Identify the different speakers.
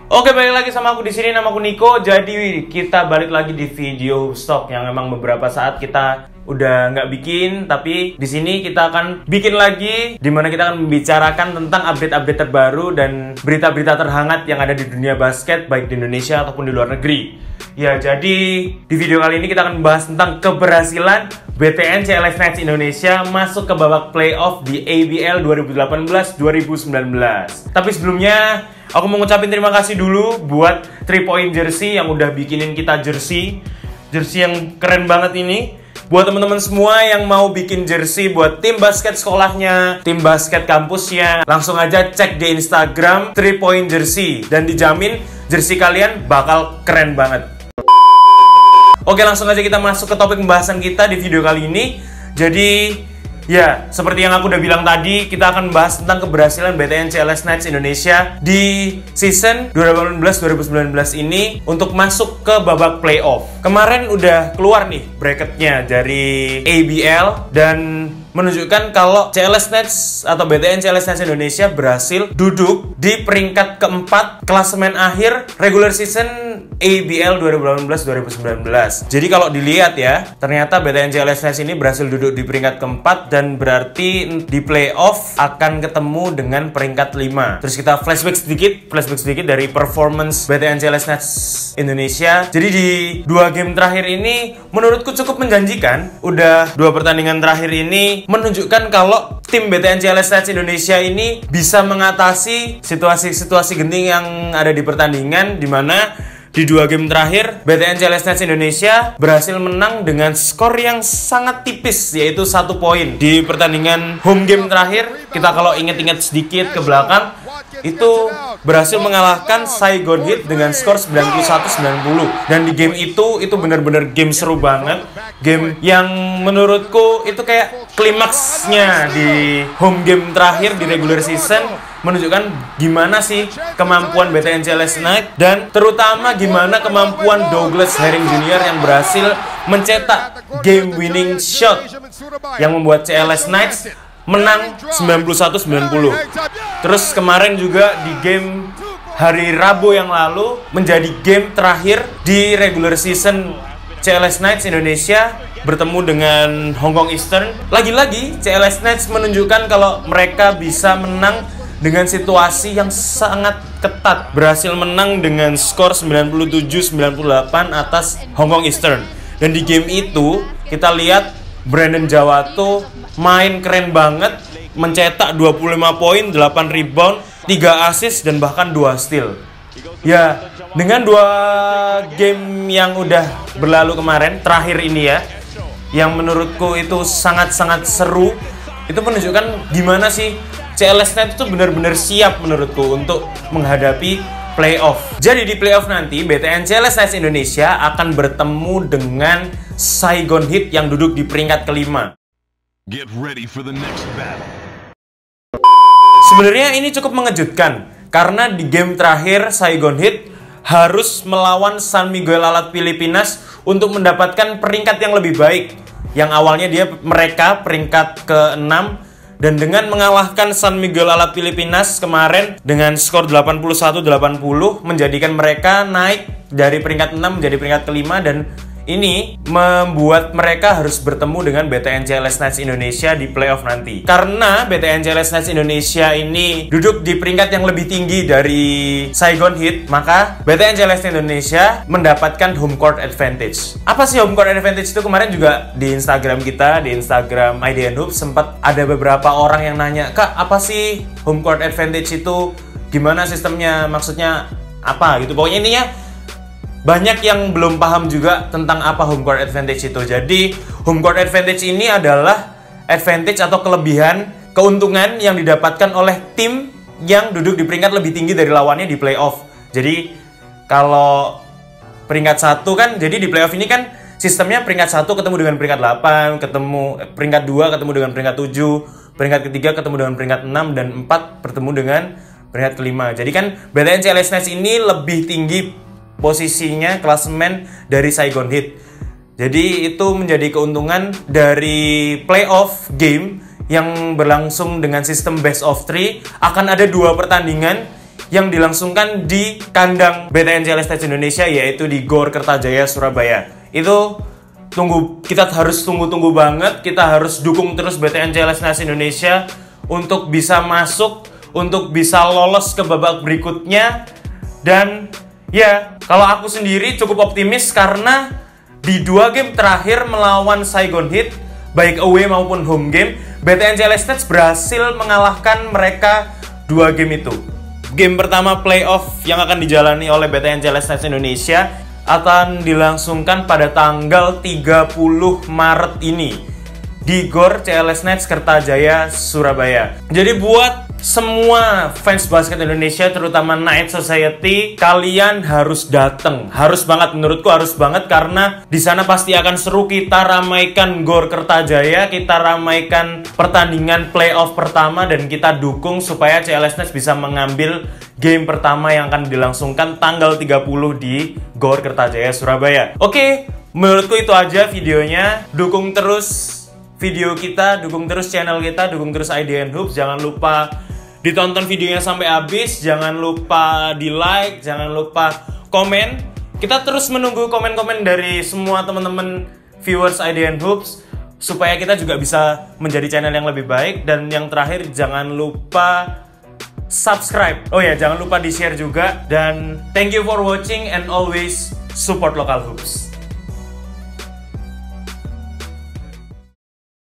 Speaker 1: Oke, balik lagi sama aku di sini, nama aku Niko. Jadi kita balik lagi di video Hoopstock yang memang beberapa saat kita udah nggak bikin, tapi di sini kita akan bikin lagi, dimana kita akan membicarakan tentang update-update terbaru dan berita-berita terhangat yang ada di dunia basket, baik di Indonesia ataupun di luar negeri. Ya, jadi di video kali ini kita akan membahas tentang keberhasilan BTN CLS Knights Indonesia masuk ke babak playoff di ABL 2018-2019. Tapi sebelumnya, aku mau ngucapin terima kasih dulu buat 3 Point Jersey yang udah bikinin kita jersey yang keren banget ini. Buat teman-teman semua yang mau bikin jersey buat tim basket sekolahnya, tim basket kampusnya, langsung aja cek di Instagram 3 Point Jersey dan dijamin jersey kalian bakal keren banget. Oke, langsung aja kita masuk ke topik pembahasan kita di video kali ini. Jadi ya, seperti yang aku udah bilang tadi, kita akan bahas tentang keberhasilan BTN CLS Knights Indonesia di season 2018-2019 ini untuk masuk ke babak playoff. Kemarin udah keluar nih bracketnya dari ABL dan menunjukkan kalau CLS Knights atau BTN CLS Knights Indonesia berhasil duduk di peringkat keempat klasemen akhir regular season ABL 2018-2019. Jadi kalau dilihat ya, ternyata BTN CLS Knights ini berhasil duduk di peringkat keempat dan berarti di playoff akan ketemu dengan peringkat 5. Terus kita flashback sedikit dari performance BTN CLS Knights Indonesia. Jadi di 2 game terakhir ini menurutku cukup menjanjikan. Udah 2 pertandingan terakhir ini menunjukkan kalau tim BTN CLS Knights Indonesia ini bisa mengatasi situasi-situasi genting yang ada di pertandingan, di mana di 2 game terakhir BTN CLS Knights Indonesia berhasil menang dengan skor yang sangat tipis, yaitu 1 poin. Di pertandingan home game terakhir, kita kalau inget-inget sedikit ke belakang, itu berhasil mengalahkan Saigon Heat dengan skor 91-90. Dan di game itu benar-benar game seru banget. Game yang menurutku itu kayak klimaksnya di home game terakhir di regular season, menunjukkan gimana sih kemampuan BTN CLS Knights dan terutama gimana kemampuan Douglas Herring Jr. yang berhasil mencetak game winning shot yang membuat CLS Knights menang 91-90. Terus kemarin juga di game hari Rabu yang lalu menjadi game terakhir di regular season CLS Knights Indonesia bertemu dengan Hong Kong Eastern. Lagi-lagi CLS Knights menunjukkan kalau mereka bisa menang dengan situasi yang sangat ketat. Berhasil menang dengan skor 97-98 atas Hong Kong Eastern. Dan di game itu kita lihat Brandon Jawato main keren banget, mencetak 25 poin, 8 rebound, 3 assist dan bahkan 2 steal. Ya, dengan 2 game yang udah berlalu kemarin, terakhir ini ya, yang menurutku itu sangat-sangat seru, itu menunjukkan gimana sih CLS Knights itu benar-benar siap menurutku untuk menghadapi playoff. Jadi di playoff nanti BTN CLS Knights Indonesia akan bertemu dengan Saigon Heat yang duduk di peringkat kelima.
Speaker 2: Get ready for the next battle.
Speaker 1: Sebenarnya ini cukup mengejutkan karena di game terakhir Saigon Heat harus melawan San Miguel Alat Pilipinas untuk mendapatkan peringkat yang lebih baik. Yang awalnya mereka peringkat ke-6 dan dengan mengalahkan San Miguel Alat Pilipinas kemarin dengan skor 81-80 menjadikan mereka naik dari peringkat 6 menjadi peringkat ke-5 dan ini membuat mereka harus bertemu dengan BTN CLS Knights Indonesia di playoff nanti. Karena BTN CLS Knights Indonesia ini duduk di peringkat yang lebih tinggi dari Saigon Heat, maka BTN CLS Indonesia mendapatkan home court advantage. Apa sih home court advantage itu? Kemarin juga di Instagram kita, di Instagram IDN Hoops, sempat ada beberapa orang yang nanya, "Kak, apa sih home court advantage itu? Gimana sistemnya? Maksudnya apa?" gitu. Pokoknya intinya banyak yang belum paham juga tentang apa home court advantage itu. Jadi home court advantage ini adalah advantage atau kelebihan, keuntungan yang didapatkan oleh tim yang duduk di peringkat lebih tinggi dari lawannya di playoff. Jadi kalau peringkat 1 kan, jadi di playoff ini kan sistemnya peringkat 1 ketemu dengan peringkat 8, peringkat 2 ketemu dengan peringkat 7, peringkat ketiga ketemu dengan peringkat 6, dan 4 bertemu dengan peringkat kelima. Jadi kan BTN CLS Knights ini lebih tinggi posisinya klasemen dari Saigon Heat. Jadi itu menjadi keuntungan dari playoff game yang berlangsung dengan sistem best of 3. Akan ada 2 pertandingan yang dilangsungkan di kandang BTN CLS Knights Indonesia, yaitu di GOR Kertajaya Surabaya. Itu kita harus tunggu banget, kita harus dukung terus BTN CLS Knights Indonesia untuk bisa masuk, untuk bisa lolos ke babak berikutnya. Dan ya, kalau aku sendiri cukup optimis karena di 2 game terakhir melawan Saigon Heat, baik away maupun home game, BTN CLS Knights berhasil mengalahkan mereka 2 game itu. Game pertama playoff yang akan dijalani oleh BTN CLS Knights Indonesia akan dilangsungkan pada tanggal 30 Maret ini di GOR CLS Knights Kertajaya Surabaya. Jadi buat semua fans basket Indonesia, terutama Knight Society, kalian harus datang. Harus banget, menurutku harus banget, karena di sana pasti akan seru. Kita ramaikan GOR Kertajaya, kita ramaikan pertandingan playoff pertama, dan kita dukung supaya CLS Knights bisa mengambil game pertama yang akan dilangsungkan tanggal 30 di GOR Kertajaya Surabaya. Oke, menurutku itu aja videonya. Dukung terus video kita, dukung terus channel kita, dukung terus IDN Hoops. Jangan lupa ditonton videonya sampai habis, jangan lupa di like, jangan lupa komen. Kita terus menunggu komen-komen dari semua teman-teman viewers IDN Hoops supaya kita juga bisa menjadi channel yang lebih baik. Dan yang terakhir, jangan lupa subscribe. Oh ya, jangan lupa di share juga. Dan thank you for watching and always support local hoops.